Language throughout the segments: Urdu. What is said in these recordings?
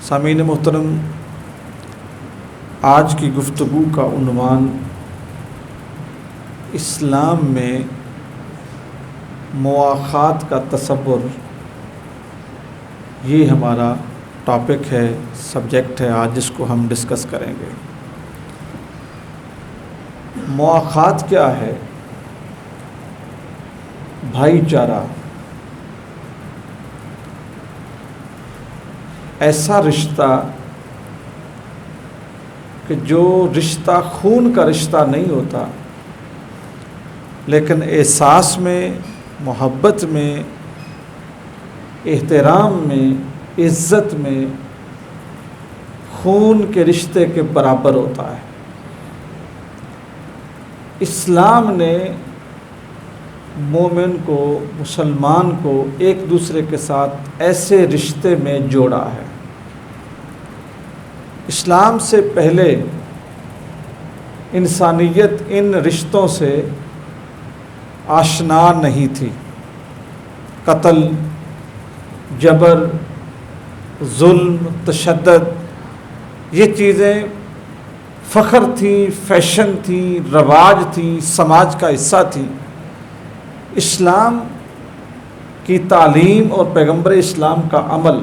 سامعین محترم، آج کی گفتگو کا عنوان اسلام میں مواخات کا تصور، یہ ہمارا ٹاپک ہے، سبجیکٹ ہے آج جس کو ہم ڈسکس کریں گے۔ مواخات کیا ہے؟ بھائی چارہ، ایسا رشتہ کہ جو رشتہ خون کا رشتہ نہیں ہوتا، لیکن احساس میں، محبت میں، احترام میں، عزت میں خون کے رشتے کے برابر ہوتا ہے۔ اسلام نے مومن کو، مسلمان کو ایک دوسرے کے ساتھ ایسے رشتے میں جوڑا ہے۔ اسلام سے پہلے انسانیت ان رشتوں سے آشنا نہیں تھی۔ قتل، جبر، ظلم، تشدد، یہ چیزیں فخر تھیں، فیشن تھیں، رواج تھیں، سماج کا حصہ تھیں۔ اسلام کی تعلیم اور پیغمبر اسلام کا عمل،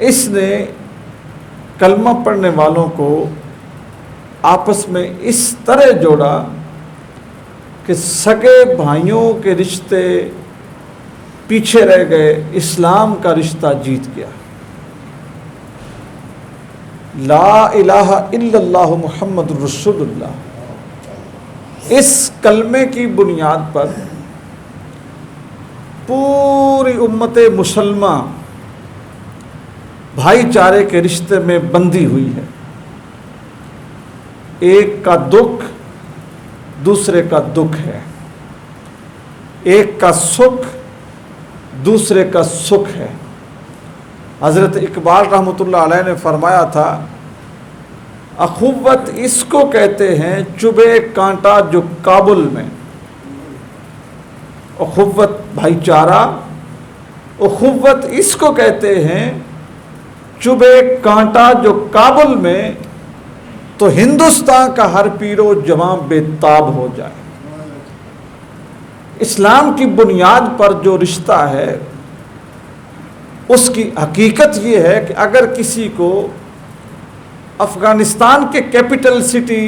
اس نے کلمہ پڑھنے والوں کو آپس میں اس طرح جوڑا کہ سگے بھائیوں کے رشتے پیچھے رہ گئے، اسلام کا رشتہ جیت گیا۔ لا الہ الا اللہ محمد رسول اللہ، اس کلمے کی بنیاد پر پوری امت مسلمہ بھائی چارے کے رشتے میں بندھی ہوئی ہے۔ ایک کا دکھ دوسرے کا دکھ ہے، ایک کا سکھ دوسرے کا سکھ ہے۔ حضرت اقبال رحمۃ اللہ علیہ نے فرمایا تھا، اخوت اس کو کہتے ہیں چبھے کانٹا جو کابل میں۔ اخوت بھائی چارہ، اخوت اس کو کہتے ہیں چبھے کانٹا جو کابل میں، تو ہندوستان کا ہر پیر و جواں بے تاب ہو جائے۔ اسلام کی بنیاد پر جو رشتہ ہے، اس کی حقیقت یہ ہے کہ اگر کسی کو افغانستان کے کیپٹل سٹی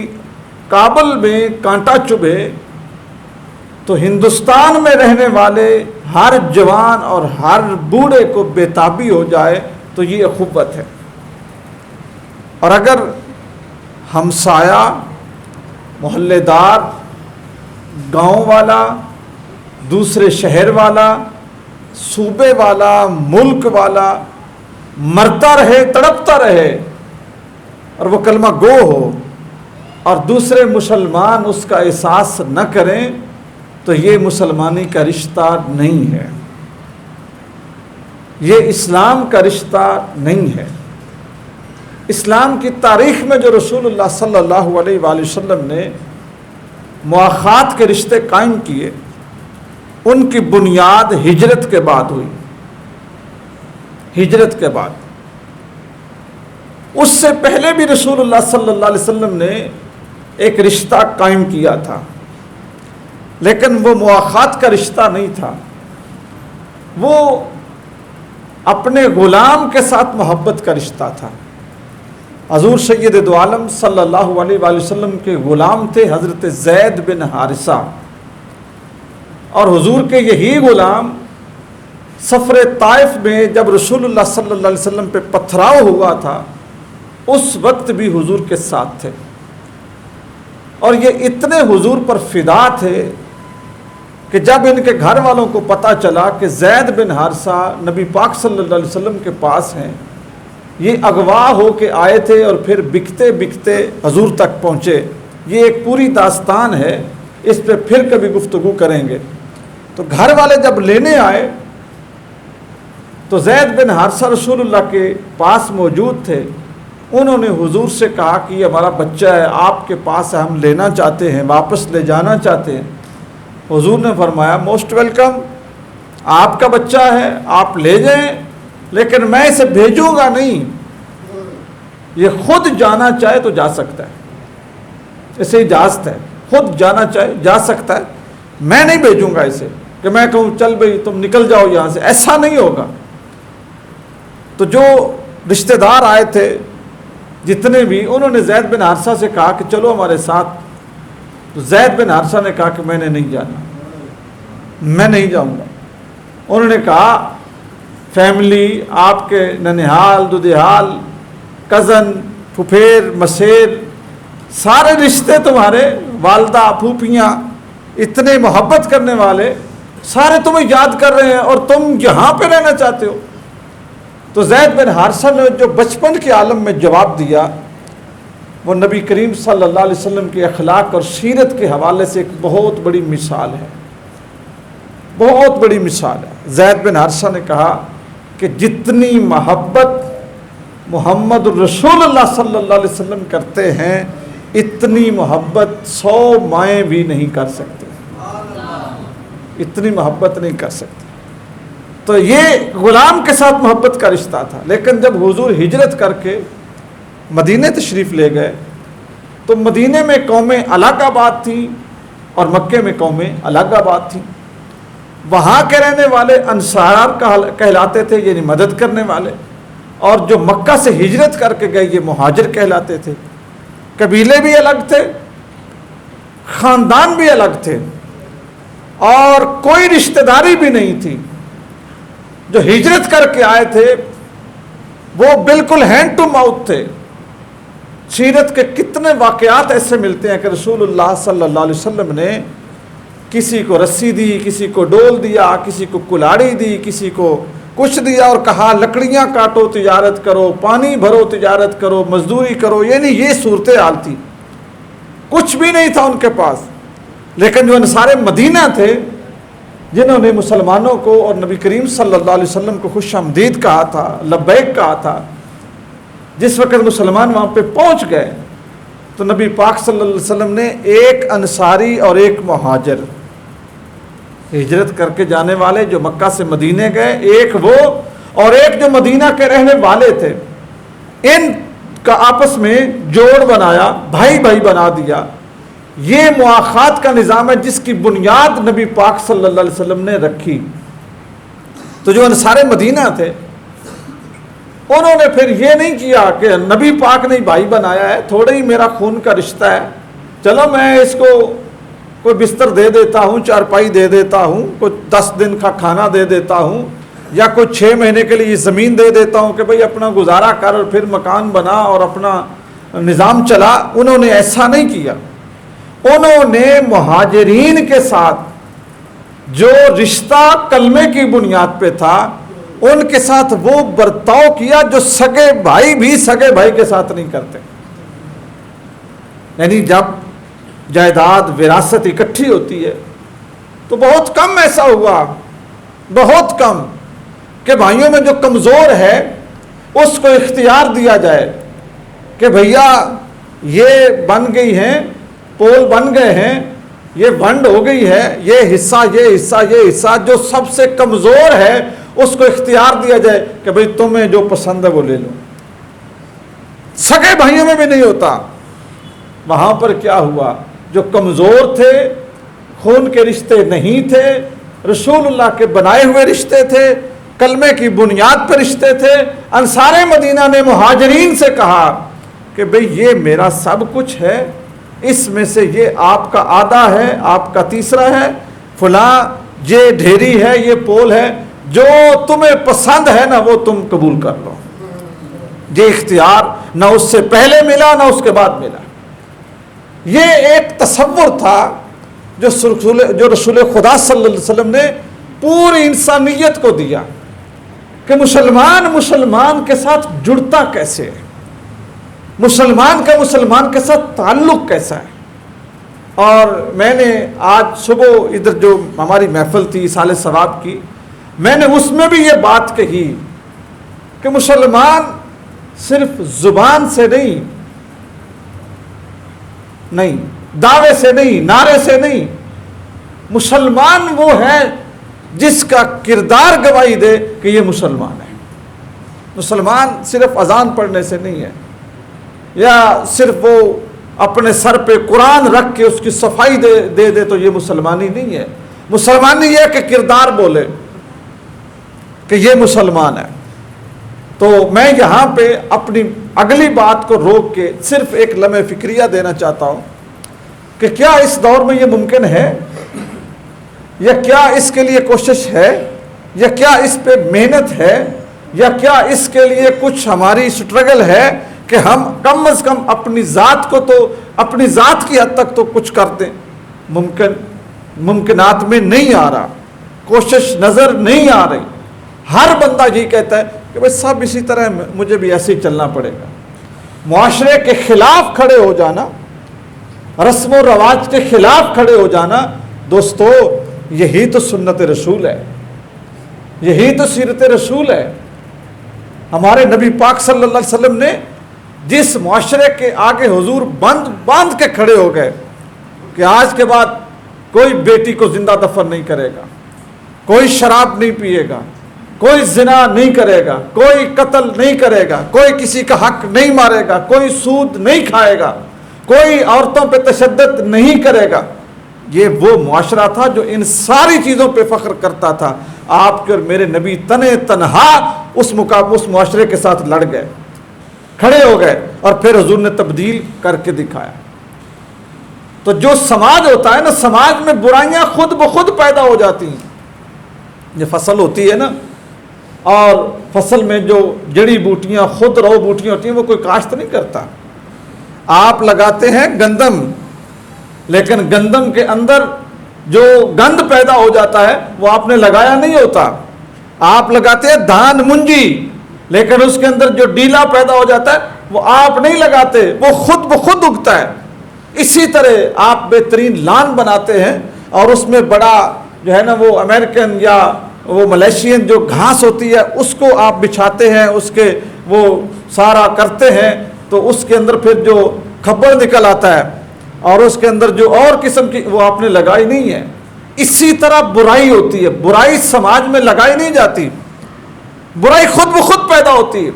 کابل میں کانٹا چبھے، تو ہندوستان میں رہنے والے ہر جوان اور ہر بوڑھے کو بے تابی ہو جائے، تو یہ اخوت ہے۔ اور اگر ہمسایہ، محلے دار، گاؤں والا، دوسرے شہر والا، صوبے والا، ملک والا مرتا رہے، تڑپتا رہے اور وہ کلمہ گو ہو، اور دوسرے مسلمان اس کا احساس نہ کریں، تو یہ مسلمانی کا رشتہ نہیں ہے، یہ اسلام کا رشتہ نہیں ہے۔ اسلام کی تاریخ میں جو رسول اللہ صلی اللہ علیہ وآلہ وسلم نے مواخات کے رشتے قائم کیے، ان کی بنیاد ہجرت کے بعد ہوئی۔ ہجرت کے بعد، اس سے پہلے بھی رسول اللہ صلی اللہ علیہ وسلم نے ایک رشتہ قائم کیا تھا، لیکن وہ مواخات کا رشتہ نہیں تھا، وہ اپنے غلام کے ساتھ محبت کا رشتہ تھا۔ حضور سید دو عالم صلی اللہ علیہ وآلہ وسلم کے غلام تھے حضرت زید بن حارثہ، اور حضور کے یہی غلام سفر طائف میں جب رسول اللہ صلی اللہ علیہ وسلم پہ پتھراؤ ہوا تھا، اس وقت بھی حضور کے ساتھ تھے، اور یہ اتنے حضور پر فدا تھے کہ جب ان کے گھر والوں کو پتہ چلا کہ زید بن حارثہ نبی پاک صلی اللہ علیہ وسلم کے پاس ہیں، یہ اغوا ہو کے آئے تھے اور پھر بکتے بکتے حضور تک پہنچے، یہ ایک پوری داستان ہے، اس پہ پھر کبھی گفتگو کریں گے۔ تو گھر والے جب لینے آئے تو زید بن حارثہ رسول اللہ کے پاس موجود تھے، انہوں نے حضور سے کہا کہ یہ ہمارا بچہ ہے، آپ کے پاس ہے، ہم لینا چاہتے ہیں، واپس لے جانا چاہتے ہیں۔ حضور نے فرمایا موسٹ ویلکم، آپ کا بچہ ہے، آپ لے جائیں، لیکن میں اسے بھیجوں گا نہیں، یہ خود جانا چاہے تو جا سکتا ہے، اسے اجازت ہے، خود جانا چاہے جا سکتا ہے، میں نہیں بھیجوں گا اسے کہ میں کہوں چل بھئی تم نکل جاؤ یہاں سے، ایسا نہیں ہوگا۔ تو جو رشتہ دار آئے تھے جتنے بھی، انہوں نے زید بن حارثہ سے کہا کہ چلو ہمارے ساتھ، تو زید بن حارثہ نے کہا کہ میں نے نہیں جانا، میں نہیں جاؤں گا۔ انہوں نے کہا فیملی، آپ کے ننہال، دودھیال، کزن، پھپھیر، مسیر، سارے رشتے تمہارے، والدہ، پھوپھیاں، اتنے محبت کرنے والے سارے تمہیں یاد کر رہے ہیں اور تم یہاں پہ رہنا چاہتے ہو۔ تو زید بن حارثہ نے جو بچپن کے عالم میں جواب دیا، وہ نبی کریم صلی اللہ علیہ وسلم کے اخلاق اور سیرت کے حوالے سے ایک بہت بڑی مثال ہے، بہت بڑی مثال ہے۔ زید بن حارثہ نے کہا کہ جتنی محبت محمد رسول اللہ صلی اللہ علیہ وسلم کرتے ہیں، اتنی محبت 100 مائیں بھی نہیں کر سکتے، اتنی محبت نہیں کر سکتے۔ تو یہ غلام کے ساتھ محبت کا رشتہ تھا، لیکن جب حضور ہجرت کر کے مدینے تشریف لے گئے تو مدینے میں قومیں الگ آباد تھیں اور مکے میں قومیں الگ آباد تھیں۔ وہاں کے رہنے والے انصار کہلاتے تھے، یعنی مدد کرنے والے، اور جو مکہ سے ہجرت کر کے گئے یہ مہاجر کہلاتے تھے۔ قبیلے بھی الگ تھے، خاندان بھی الگ تھے، اور کوئی رشتہ داری بھی نہیں تھی۔ جو ہجرت کر کے آئے تھے وہ بالکل ہینڈ ٹو ماؤتھ تھے۔ سیرت کے کتنے واقعات ایسے ملتے ہیں کہ رسول اللہ صلی اللہ علیہ وسلم نے کسی کو رسی دی، کسی کو ڈول دیا، کسی کو کلاڑی دی، کسی کو کچھ دیا اور کہا لکڑیاں کاٹو تجارت کرو، پانی بھرو تجارت کرو، مزدوری کرو، یعنی یہ صورتحال تھی، کچھ بھی نہیں تھا ان کے پاس۔ لیکن جو انصار مدینہ تھے، جنہوں نے مسلمانوں کو اور نبی کریم صلی اللہ علیہ وسلم کو خوش آمدید کہا تھا، لبیک کہا تھا، جس وقت مسلمان وہاں پہ پہنچ گئے تو نبی پاک صلی اللہ علیہ وسلم نے ایک انصاری اور ایک مہاجر، ہجرت کر کے جانے والے جو مکہ سے مدینے گئے، ایک وہ اور ایک جو مدینہ کے رہنے والے تھے، ان کا آپس میں جوڑ بنایا، بھائی بھائی بنا دیا۔ یہ مواخات کا نظام ہے جس کی بنیاد نبی پاک صلی اللہ علیہ وسلم نے رکھی۔ تو جو انصار مدینہ تھے انہوں نے پھر یہ نہیں کیا کہ نبی پاک نے بھائی بنایا ہے، تھوڑا ہی میرا خون کا رشتہ ہے، چلو میں اس کو کوئی بستر دے دیتا ہوں، چارپائی دے دیتا ہوں، کوئی 10 دن کا کھانا دے دیتا ہوں، یا کوئی 6 مہینے کے لیے زمین دے دیتا ہوں کہ بھئی اپنا گزارا کر اور پھر مکان بنا اور اپنا نظام چلا۔ انہوں نے ایسا نہیں کیا۔ انہوں نے مہاجرین کے ساتھ جو رشتہ کلمے کی بنیاد پہ تھا ان کے ساتھ وہ برتاؤ کیا جو سگے بھائی بھی سگے بھائی کے ساتھ نہیں کرتے۔ یعنی جب جائیداد وراثت اکٹھی ہوتی ہے تو بہت کم ایسا ہوا، بہت کم، کہ بھائیوں میں جو کمزور ہے اس کو اختیار دیا جائے کہ بھیا یہ بن گئی ہیں، پول بن گئے ہیں، یہ ونڈ ہو گئی ہے، یہ حصہ یہ حصہ یہ حصہ، جو سب سے کمزور ہے اس کو اختیار دیا جائے کہ بھئی تمہیں جو پسند ہے وہ لے لو۔ سگے بھائیوں میں بھی نہیں ہوتا۔ وہاں پر کیا ہوا؟ جو کمزور تھے، خون کے رشتے نہیں تھے، رسول اللہ کے بنائے ہوئے رشتے تھے، کلمے کی بنیاد پر رشتے تھے، انصار مدینہ نے مہاجرین سے کہا کہ بھئی یہ میرا سب کچھ ہے، اس میں سے یہ آپ کا آدھا ہے، آپ کا تیسرا ہے، فلاں یہ ڈھیری ہے، یہ پول ہے، جو تمہیں پسند ہے نا وہ تم قبول کر لو۔ یہ اختیار نہ اس سے پہلے ملا نہ اس کے بعد ملا۔ یہ ایک تصور تھا جو رسول خدا صلی اللہ علیہ وسلم نے پوری انسانیت کو دیا کہ مسلمان کے ساتھ جڑتا کیسے ہے، مسلمان کا مسلمان کے ساتھ تعلق کیسا ہے۔ اور میں نے آج صبح ادھر جو ہماری محفل تھی ایصال ثواب کی، میں نے اس میں بھی یہ بات کہی کہ مسلمان صرف زبان سے نہیں، دعوے سے نہیں، نعرے سے نہیں، مسلمان وہ ہے جس کا کردار گواہی دے کہ یہ مسلمان ہے۔ مسلمان صرف اذان پڑھنے سے نہیں ہے، یا صرف وہ اپنے سر پہ قرآن رکھ کے اس کی صفائی دے تو یہ مسلمانی نہیں ہے۔ مسلمانی یہ ہے کہ کردار بولے کہ یہ مسلمان ہے۔ تو میں یہاں پہ اپنی اگلی بات کو روک کے صرف ایک لمحہ فکریہ دینا چاہتا ہوں کہ کیا اس دور میں یہ ممکن ہے، یا کیا اس کے لیے کوشش ہے، یا کیا اس پہ محنت ہے، یا کیا اس کے لیے کچھ ہماری سٹرگل ہے کہ ہم کم از کم اپنی ذات کو تو اپنی ذات کی حد تک تو کچھ کر دیں۔ ممکنات میں نہیں آ رہا، کوشش نظر نہیں آ رہی۔ ہر بندہ یہی کہتا ہے کہ بھئی سب اسی طرح مجھے بھی ایسے ہی چلنا پڑے گا۔ معاشرے کے خلاف کھڑے ہو جانا، رسم و رواج کے خلاف کھڑے ہو جانا، دوستو یہی تو سنت رسول ہے، یہی تو سیرت رسول ہے۔ ہمارے نبی پاک صلی اللہ علیہ وسلم نے جس معاشرے کے آگے حضور باندھ کے کھڑے ہو گئے کہ آج کے بعد کوئی بیٹی کو زندہ دفن نہیں کرے گا، کوئی شراب نہیں پیے گا، کوئی زنا نہیں کرے گا، کوئی قتل نہیں کرے گا، کوئی کسی کا حق نہیں مارے گا، کوئی سود نہیں کھائے گا، کوئی عورتوں پہ تشدد نہیں کرے گا۔ یہ وہ معاشرہ تھا جو ان ساری چیزوں پہ فخر کرتا تھا۔ آپ کے اور میرے نبی تنے تنہا اس معاشرے کے ساتھ لڑ گئے، کھڑے ہو گئے، اور پھر حضور نے تبدیل کر کے دکھایا۔ تو جو سماج ہوتا ہے نا، سماج میں برائیاں خود بخود پیدا ہو جاتی ہیں۔ یہ فصل ہوتی ہے نا، اور فصل میں جو جڑی بوٹیاں خود رو بوٹیاں ہوتی ہیں وہ کوئی کاشت نہیں کرتا۔ آپ لگاتے ہیں گندم، لیکن گندم کے اندر جو گند پیدا ہو جاتا ہے وہ آپ نے لگایا نہیں ہوتا۔ آپ لگاتے ہیں دھان منجی، لیکن اس کے اندر جو ڈیلا پیدا ہو جاتا ہے وہ آپ نہیں لگاتے، وہ خود بخود اگتا ہے۔ اسی طرح آپ بہترین لان بناتے ہیں، اور اس میں بڑا جو ہے نا وہ امریکن یا وہ ملیشین جو گھاس ہوتی ہے اس کو آپ بچھاتے ہیں، اس کے وہ سارا کرتے ہیں، تو اس کے اندر پھر جو کھبڑ نکل آتا ہے، اور اس کے اندر جو اور قسم کی وہ آپ نے لگائی نہیں ہے۔ اسی طرح برائی ہوتی ہے، برائی سماج میں لگائی نہیں جاتی، برائی خود بخود پیدا ہوتی ہے،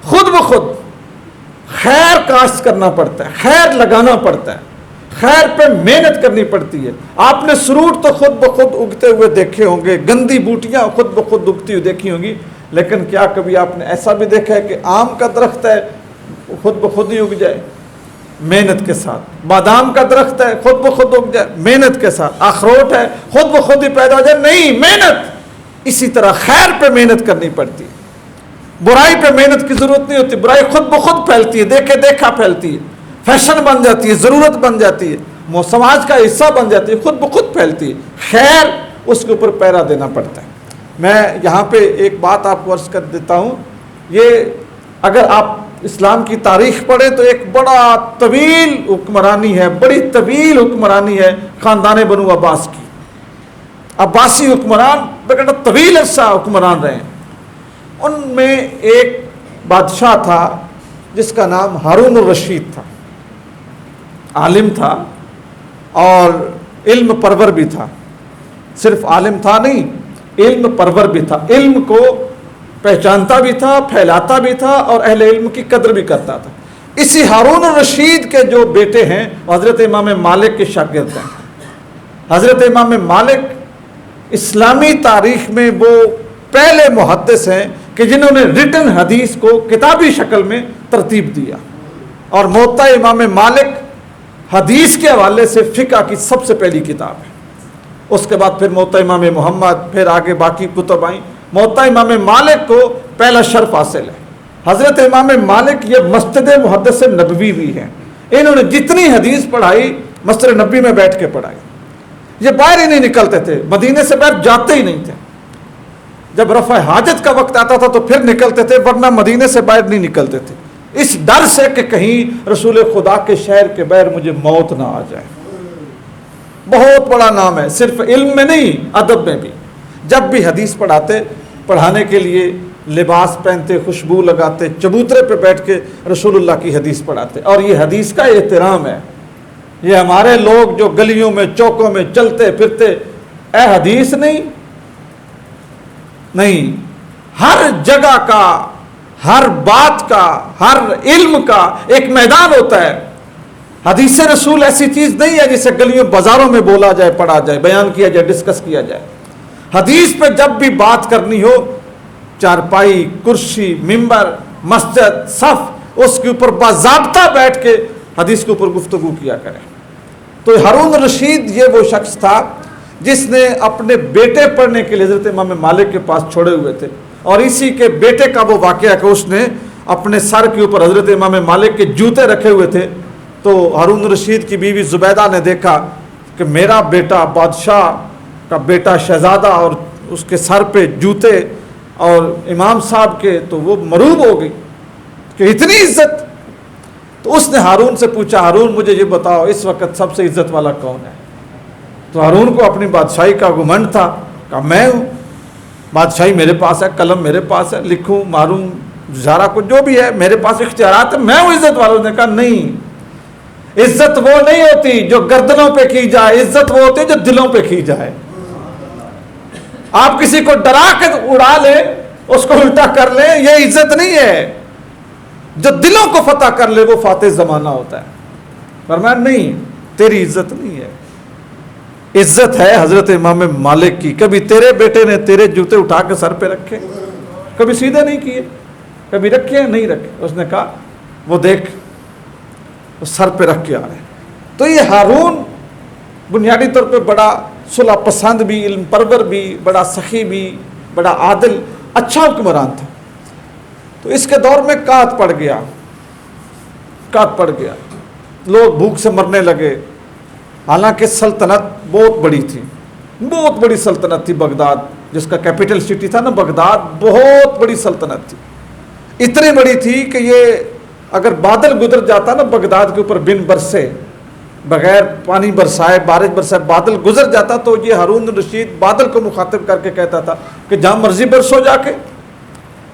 خود بخود۔ خیر کاشت کرنا پڑتا ہے، خیر لگانا پڑتا ہے، خیر پہ محنت کرنی پڑتی ہے۔ آپ نے سروٹ تو خود بخود اگتے ہوئے دیکھے ہوں گے، گندی بوٹیاں خود بخود اگتی ہوئی دیکھی ہوں گی، لیکن کیا کبھی آپ نے ایسا بھی دیکھا ہے کہ آم کا درخت ہے خود بخود ہی اگ جائے محنت کے ساتھ؟ بادام کا درخت ہے خود بخود اگ جائے محنت کے ساتھ؟ اخروٹ ہے خود بخود ہی پیدا ہو جائے؟ نہیں، محنت۔ اسی طرح خیر پہ محنت کرنی پڑتی ہے، برائی پہ محنت کی ضرورت نہیں ہوتی۔ برائی خود بخود پھیلتی ہے، دیکھے دیکھا پھیلتی ہے، فیشن بن جاتی ہے، ضرورت بن جاتی ہے، سماج کا حصہ بن جاتی ہے، خود بخود پھیلتی ہے۔ خیر اس کے اوپر پیرا دینا پڑتا ہے۔ میں یہاں پہ ایک بات آپ کو عرض کر دیتا ہوں، یہ اگر آپ اسلام کی تاریخ پڑھیں تو ایک بڑا طویل حکمرانی ہے، بڑی طویل حکمرانی ہے خاندان بنو عباس کی۔ عباسی حکمران بڑا طویل عرصہ حکمران رہے ہیں۔ ان میں ایک بادشاہ تھا جس کا نام ہارون الرشید تھا، عالم تھا اور علم پرور بھی تھا۔ صرف عالم تھا نہیں، علم پرور بھی تھا، علم کو پہچانتا بھی تھا، پھیلاتا بھی تھا، اور اہل علم کی قدر بھی کرتا تھا۔ اسی ہارون الرشید کے جو بیٹے ہیں حضرت امام مالک کے شاگرد ہیں۔ حضرت امام مالک اسلامی تاریخ میں وہ پہلے محدث ہیں کہ جنہوں نے ریٹن حدیث کو کتابی شکل میں ترتیب دیا، اور موطا امام مالک حدیث کے حوالے سے فقہ کی سب سے پہلی کتاب ہے۔ اس کے بعد پھر موطا امام محمد، پھر آگے باقی کتب آئیں۔ موطا امام مالک کو پہلا شرف حاصل ہے۔ حضرت امام مالک یہ مسجد محدث نبوی بھی ہیں، انہوں نے جتنی حدیث پڑھائی مسجد نبوی میں بیٹھ کے پڑھائی۔ یہ باہر ہی نہیں نکلتے تھے، مدینے سے باہر جاتے ہی نہیں تھے۔ جب رفع حاجت کا وقت آتا تھا تو پھر نکلتے تھے، ورنہ مدینے سے باہر نہیں نکلتے تھے، اس ڈر سے کہ کہیں رسول خدا کے شہر کے باہر مجھے موت نہ آ جائے۔ بہت بڑا نام ہے، صرف علم میں نہیں، ادب میں بھی۔ جب بھی حدیث پڑھانے کے لیے لباس پہنتے، خوشبو لگاتے، چبوترے پہ بیٹھ کے رسول اللہ کی حدیث پڑھاتے، اور یہ حدیث کا احترام ہے۔ یہ ہمارے لوگ جو گلیوں میں چوکوں میں چلتے پھرتے، اے حدیث نہیں، ہر جگہ کا، ہر بات کا، ہر علم کا ایک میدان ہوتا ہے۔ حدیث رسول ایسی چیز نہیں ہے جسے گلیوں بازاروں میں بولا جائے، پڑھا جائے، بیان کیا جائے، ڈسکس کیا جائے۔ حدیث پہ جب بھی بات کرنی ہو، چارپائی، کرسی، ممبر، مسجد، صف، اس کے اوپر باضابطہ بیٹھ کے حدیث کے اوپر گفتگو کیا کرے۔ تو ہارون رشید یہ وہ شخص تھا جس نے اپنے بیٹے پڑھنے کے لیے حضرت امام مالک کے پاس چھوڑے ہوئے تھے، اور اسی کے بیٹے کا وہ واقعہ کہ اس نے اپنے سر کے اوپر حضرت امام مالک کے جوتے رکھے ہوئے تھے، تو ہارون رشید کی بیوی زبیدہ نے دیکھا کہ میرا بیٹا بادشاہ کا بیٹا شہزادہ اور اس کے سر پہ جوتے اور امام صاحب کے، تو وہ مروب ہو گئی کہ اتنی عزت۔ تو اس نے ہارون سے پوچھا، ہارون مجھے یہ بتاؤ اس وقت سب سے عزت والا کون ہے؟ تو ہارون کو اپنی بادشاہی کا گھمنڈ تھا، کہا میں ہوں، بادشاہی میرے پاس ہے، قلم میرے پاس ہے، لکھوں ماروں زارا کو جو بھی ہے میرے پاس اختیارات ہے، میں ہوں عزت والا۔ نے کہا نہیں، عزت وہ نہیں ہوتی جو گردنوں پہ کی جائے، عزت وہ ہوتی ہے جو دلوں پہ کی جائے۔ آپ کسی کو ڈرا کے اڑا لیں، اس کو الٹا کر لیں، یہ عزت نہیں ہے۔ جو دلوں کو فتح کر لے وہ فاتح زمانہ ہوتا ہے۔ فرمایا نہیں، تیری عزت نہیں ہے، عزت ہے حضرت امام مالک کی۔ کبھی تیرے بیٹے نے تیرے جوتے اٹھا کے سر پہ رکھے؟ کبھی سیدھے نہیں کیے؟ کبھی رکھے نہیں رکھے؟ اس نے کہا وہ دیکھ، وہ سر پہ رکھ کے آ رہے ہیں۔ تو یہ ہارون بنیادی طور پہ بڑا صلح پسند بھی، علم پرور بھی، بڑا سخی بھی، بڑا عادل، اچھا حکمران تھا۔ تو اس کے دور میں قحط پڑ گیا، قحط پڑ گیا، لوگ بھوک سے مرنے لگے۔ حالانکہ سلطنت بہت بڑی تھی، بہت بڑی سلطنت تھی بغداد، جس کا کیپٹل سٹی تھا نا بغداد، بہت بڑی سلطنت تھی۔ اتنی بڑی تھی کہ یہ اگر بادل گزر جاتا نا بغداد کے اوپر بن برسے، بغیر پانی برسائے، بارش برسائے، بادل گزر جاتا، تو یہ ہارون رشید بادل کو مخاطب کر کے کہتا تھا کہ جہاں مرضی برسو، جا کے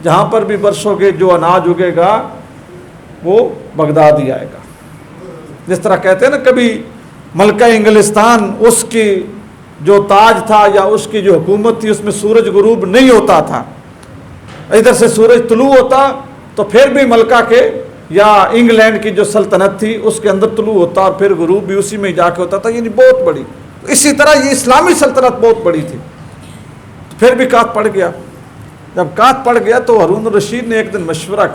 جہاں پر بھی برسو گے جو اناج اگے گا وہ بغداد ہی آئے گا۔ جس طرح کہتے ہیں نا کبھی ملکہ انگلستان، اس کی جو تاج تھا یا اس کی جو حکومت تھی، اس میں سورج غروب نہیں ہوتا تھا، ادھر سے سورج طلوع ہوتا تو پھر بھی ملکہ کے یا انگلینڈ کی جو سلطنت تھی اس کے اندر طلوع ہوتا اور پھر غروب بھی اسی میں جا کے ہوتا تھا، یعنی بہت بڑی۔ اسی طرح یہ اسلامی سلطنت بہت بڑی تھی، پھر بھی قحط پڑ گیا۔ جب قحط پڑ گیا تو ہارون الرشید نے ایک دن مشورہ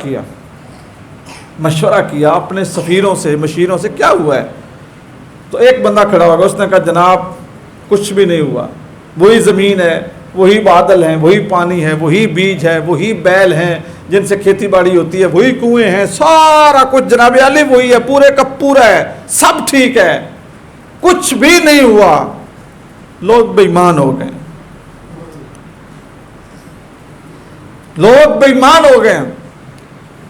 کیا اپنے سفیروں سے، مشیروں سے، کیا ہوا ہے؟ تو ایک بندہ کھڑا ہوگا، اس نے کہا جناب کچھ بھی نہیں ہوا، وہی زمین ہے، وہی بادل ہیں، وہی پانی ہے، وہی بیج ہے، وہی بیل ہیں جن سے کھیتی باڑی ہوتی ہے، وہی کنویں ہیں، سارا کچھ جناب عالی وہی ہے، پورے کا پورا ہے، سب ٹھیک ہے، کچھ بھی نہیں ہوا۔ لوگ بے ایمان ہو گئے، لوگ بے ایمان ہو گئے۔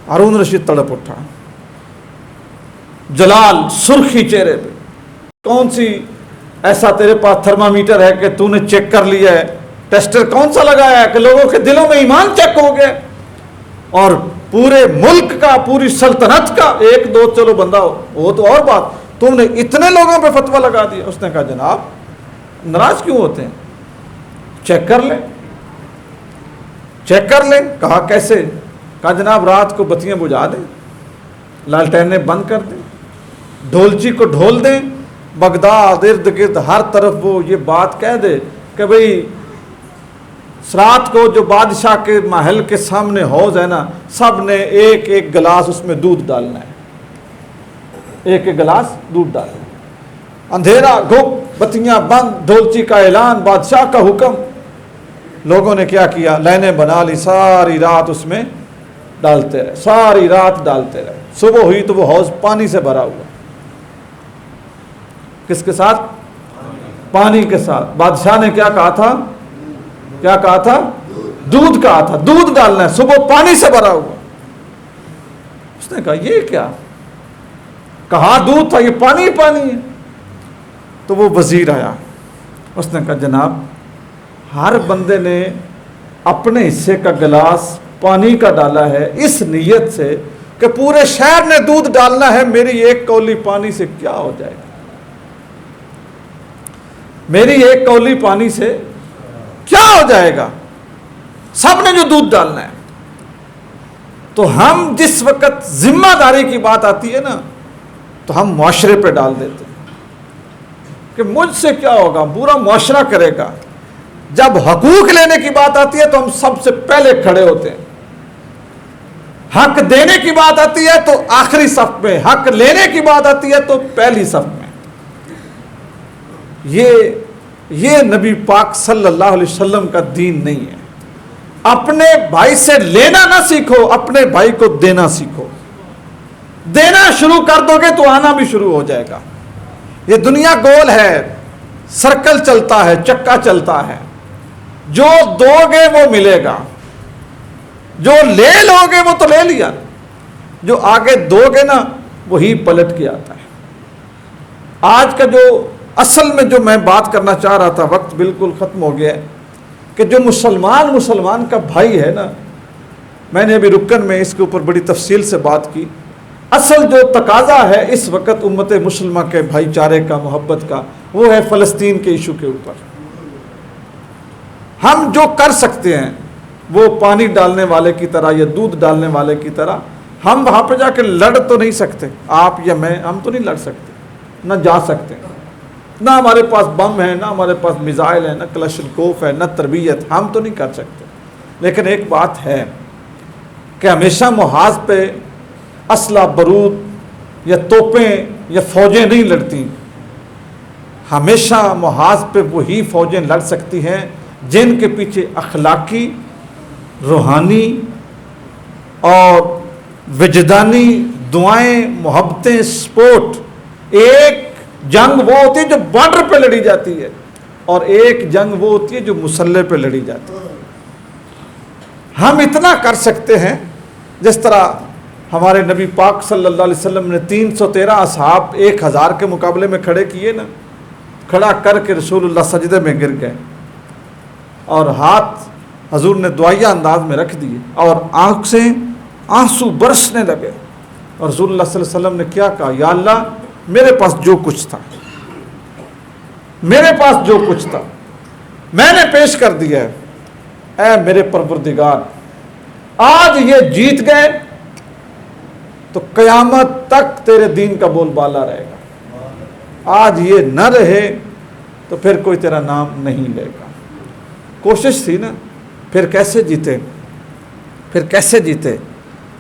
ہارون رشید تڑپ اٹھا، جلال، سرخی چہرے پہ، کون سی ایسا تیرے پاس تھرمامیٹر ہے کہ تو نے چیک کر لیا ہے؟ ٹیسٹر کون سا لگایا ہے کہ لوگوں کے دلوں میں ایمان چیک ہو گیا؟ اور پورے ملک کا، پوری سلطنت کا ایک دو چلو بندہ ہو تو اور بات، تم نے اتنے لوگوں پہ فتویٰ لگا دیا۔ اس نے کہا جناب ناراض کیوں ہوتے ہیں، چیک کر لیں، چیک کر لیں۔ کہا کیسے؟ کہا جناب رات کو بتیاں بجھا دیں، لالٹینیں بند کر دیں، ڈھولچی کو ڈھول دیں، بغداد ارد گرد ہر طرف وہ یہ بات کہہ دے کہ بھئی رات کو جو بادشاہ کے محل کے سامنے حوض ہے نا، سب نے ایک ایک گلاس اس میں دودھ ڈالنا ہے، ایک ایک گلاس دودھ ڈالنا ہے۔ اندھیرا گھپ، بتیاں بند، ڈھولچی کا اعلان، بادشاہ کا حکم۔ لوگوں نے کیا کیا؟ لائنیں بنا لی، ساری رات اس میں ڈالتے رہے، ساری رات ڈالتے رہے۔ صبح ہوئی تو وہ حوض پانی سے بھرا ہوا۔ کس کے ساتھ؟ پانی کے ساتھ۔ بادشاہ نے کیا کہا تھا؟ کیا کہا تھا؟ دودھ کہا تھا، دودھ ڈالنا ہے، صبح پانی سے بھرا ہوا۔ اس نے کہا یہ کیا؟ کہا دودھ تھا، یہ پانی ہی پانی ہے۔ تو وہ وزیر آیا، اس نے کہا جناب ہر بندے نے اپنے حصے کا گلاس پانی کا ڈالا ہے اس نیت سے کہ پورے شہر نے دودھ ڈالنا ہے، میری ایک کولی پانی سے کیا ہو جائے گا؟ میری ایک کولی پانی سے کیا ہو جائے گا؟ سب نے جو دودھ ڈالنا ہے. تو ہم جس وقت ذمہ داری کی بات آتی ہے نا تو ہم معاشرے پہ ڈال دیتے ہیں کہ مجھ سے کیا ہوگا, پورا معاشرہ کرے گا. جب حقوق لینے کی بات آتی ہے تو ہم سب سے پہلے کھڑے ہوتے ہیں. حق دینے کی بات آتی ہے تو آخری صف میں, حق لینے کی بات آتی ہے تو پہلی صف میں. یہ نبی پاک صلی اللہ علیہ وسلم کا دین نہیں ہے. اپنے بھائی سے لینا نہ سیکھو, اپنے بھائی کو دینا سیکھو. دینا شروع کر دو گے تو آنا بھی شروع ہو جائے گا. یہ دنیا گول ہے, سرکل چلتا ہے, چکا چلتا ہے. جو دو گے وہ ملے گا, جو لے لو گے وہ تو لے لیا, جو آگے دو گے نا وہی پلٹ کے آتا ہے. آج کا جو اصل میں جو میں بات کرنا چاہ رہا تھا, وقت بالکل ختم ہو گیا ہے, کہ جو مسلمان کا بھائی ہے نا, میں نے ابھی رکن میں اس کے اوپر بڑی تفصیل سے بات کی. اصل جو تقاضا ہے اس وقت امت مسلمہ کے بھائی چارے کا, محبت کا, وہ ہے فلسطین کے ایشو کے اوپر. ہم جو کر سکتے ہیں وہ پانی ڈالنے والے کی طرح یا دودھ ڈالنے والے کی طرح, ہم وہاں پہ جا کے لڑ تو نہیں سکتے, آپ یا میں, ہم تو نہیں لڑ سکتے, نہ جا سکتے, نہ ہمارے پاس بم ہے, نہ ہمارے پاس میزائل ہے, نہ کلاشنکوف ہے, نہ تربیت, ہم تو نہیں کر سکتے. لیکن ایک بات ہے کہ ہمیشہ محاذ پہ اسلحہ, بارود یا توپیں یا فوجیں نہیں لڑتی. ہمیشہ محاذ پہ وہی فوجیں لڑ سکتی ہیں جن کے پیچھے اخلاقی, روحانی اور وجدانی دعائیں, محبتیں, سپورٹ. ایک جنگ وہ ہوتی ہے جو بارڈر پہ لڑی جاتی ہے, اور ایک جنگ وہ ہوتی ہے جو مسلح پہ لڑی جاتی ہے. ہم اتنا کر سکتے ہیں جس طرح ہمارے نبی پاک صلی اللہ علیہ وسلم نے 313 اصحاب 1000 کے مقابلے میں کھڑے کیے نا, کھڑا کر کے رسول اللہ سجدے میں گر گئے اور ہاتھ حضور نے دعائیہ انداز میں رکھ دیے اور آنکھ سے آنسو برسنے لگے. اور رسول اللہ صلی اللہ علیہ وسلم نے کیا کہا, یا اللہ میرے پاس جو کچھ تھا, میرے پاس جو کچھ تھا میں نے پیش کر دیا ہے. اے میرے پروردگار, آج یہ جیت گئے تو قیامت تک تیرے دین کا بول بالا رہے گا. آج یہ نہ رہے تو پھر کوئی تیرا نام نہیں لے گا. کوشش تھی نا, پھر کیسے جیتے, پھر کیسے جیتے.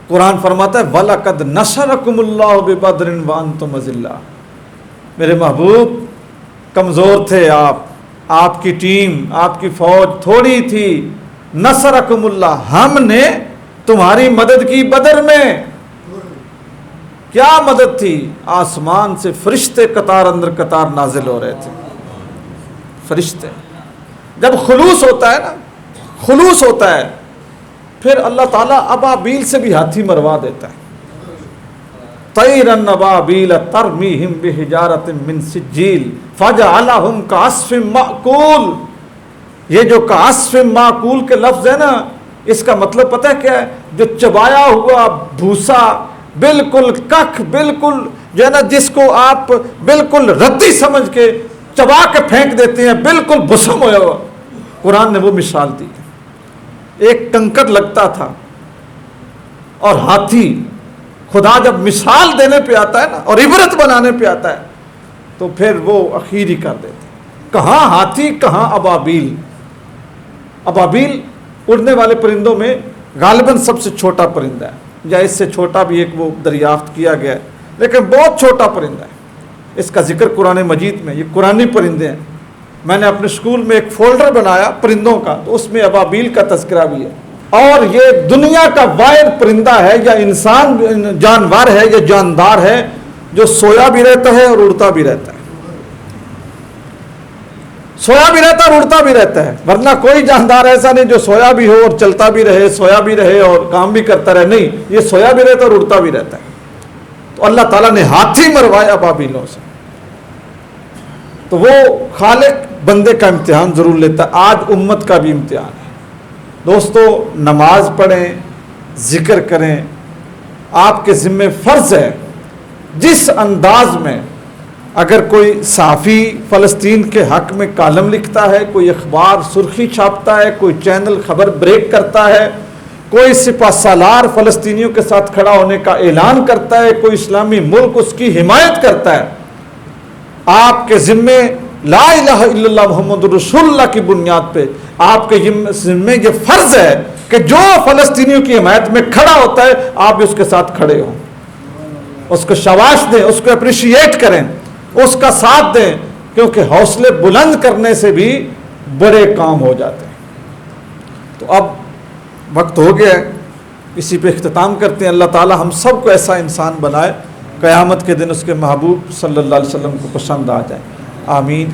قرآن فرماتا ہے وَلَقَدْ نَصَرَكُمُ اللَّهُ بِبَدْرٍ وَأَنْتُمْ أَذِلَّةٌ. میرے محبوب کمزور تھے آپ کی ٹیم, آپ کی فوج تھوڑی تھی. نصرکم اللہ, ہم نے تمہاری مدد کی بدر میں. کیا مدد تھی؟ آسمان سے فرشتے قطار اندر قطار نازل ہو رہے تھے. فرشتے جب خلوص ہوتا ہے نا, خلوص ہوتا ہے, پھر اللہ تعالیٰ ابابیل سے بھی ہاتھی مروا دیتا ہے. طیرن ابابیل ترمیہم بحجارۃ من سجیل فجعلہم کعصف مأکول. یہ جو کعصف مأکول کے لفظ ہے نا, اس کا مطلب پتہ ہے کیا ہے؟ جو چبایا ہوا بھوسا, بالکل ککھ, بالکل جو ہے نا جس کو آپ بالکل ردی سمجھ کے چبا کے پھینک دیتے ہیں, بالکل بسم ہوا ہوا. قرآن نے وہ مثال دی. ایک کنکر لگتا تھا اور ہاتھی, خدا جب مثال دینے پہ آتا ہے نا اور عبرت بنانے پہ آتا ہے تو پھر وہ اخیری کر دیتے. کہاں ہاتھی, کہاں ابابیل. ابابیل اڑنے والے پرندوں میں غالباً سب سے چھوٹا پرندہ ہے, یا اس سے چھوٹا بھی ایک وہ دریافت کیا گیا ہے, لیکن بہت چھوٹا پرندہ ہے. اس کا ذکر قرآن مجید میں, یہ قرآنی پرندے ہیں. میں نے اپنے اسکول میں ایک فولڈر بنایا پرندوں کا, تو اس میں ابابیل کا تذکرہ بھی ہے. اور یہ دنیا کا واحد پرندہ ہے یا انسان جانور ہے یا جاندار ہے جو سویا بھی رہتا ہے اور اڑتا بھی رہتا ہے. سویا بھی رہتا ہے اور اڑتا بھی رہتا ہے, ورنہ کوئی جاندار ایسا نہیں جو سویا بھی ہو اور چلتا بھی رہے, سویا بھی رہے اور کام بھی کرتا رہے. نہیں, یہ سویا بھی رہتا ہے اور اڑتا بھی رہتا ہے. تو اللہ تعالیٰ نے ہاتھی مروایا ابابیلوں سے. تو وہ خالق بندے کا امتحان ضرور لیتا ہے. آج امت کا بھی امتحان ہے. دوستو, نماز پڑھیں, ذکر کریں, آپ کے ذمہ فرض ہے. جس انداز میں اگر کوئی صحافی فلسطین کے حق میں کالم لکھتا ہے، کوئی اخبار سرخی چھاپتا ہے، کوئی چینل خبر بریک کرتا ہے، کوئی سپہ سالار فلسطینیوں کے ساتھ کھڑا ہونے کا اعلان کرتا ہے، کوئی اسلامی ملک اس کی حمایت کرتا ہے، آپ کے ذمے لا الہ الا اللہ محمد رسول اللہ کی بنیاد پہ آپ کے ذمے یہ فرض ہے کہ جو فلسطینیوں کی حمایت میں کھڑا ہوتا ہے آپ بھی اس کے ساتھ کھڑے ہوں، اس کو شاباش دیں، اس کو اپریشیٹ کریں، اس کا ساتھ دیں، کیونکہ حوصلے بلند کرنے سے بھی بڑے کام ہو جاتے ہیں۔ تو اب وقت ہو گیا ہے، اسی پہ اختتام کرتے ہیں۔ اللہ تعالی ہم سب کو ایسا انسان بنائے قیامت کے دن اس کے محبوب صلی اللہ علیہ وسلم کو پسند آ جائے، آمین۔